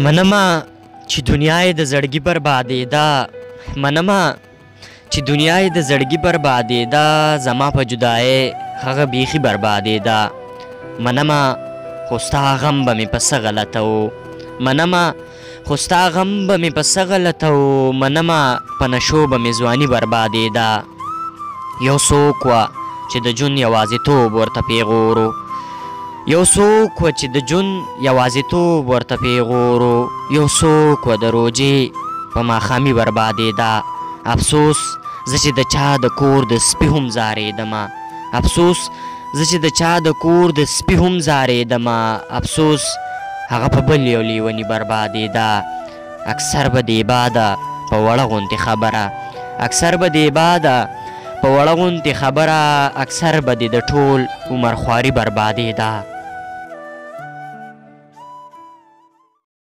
منمه چې دنیا یې د زړګي بربادېده، منمه چې دنیا یې د زړګي بربادېده، زما په جدایۍ هغه بیخي بربادېده. منمه خو ستا غم به مې په څه غلطه و، منمه خو ستا غم به مې په څه غلطه و، منمه په نشو به مې ځواني بربادېده. یو څوک وه چې د ژوند یوازیتوب ورته پیغور و، یو څوک وه چې د ژوند یوازیتوب ورته پیغور و، یو څوک وه د روجې په ماښامي بربادېده. افسوس زه چې د چا د کور د سپي هم زارېدمه، افسوس زه چې د چا د کور د سپي هم زارېدمه، افسوس هغه په بل یو لیوني بربادېده. اکثر به د عباده په وړه غوندې خبره، اکثر به د عباده په وړه غوندې خبره، اکثر به د ټول عمر خواري بربادېده.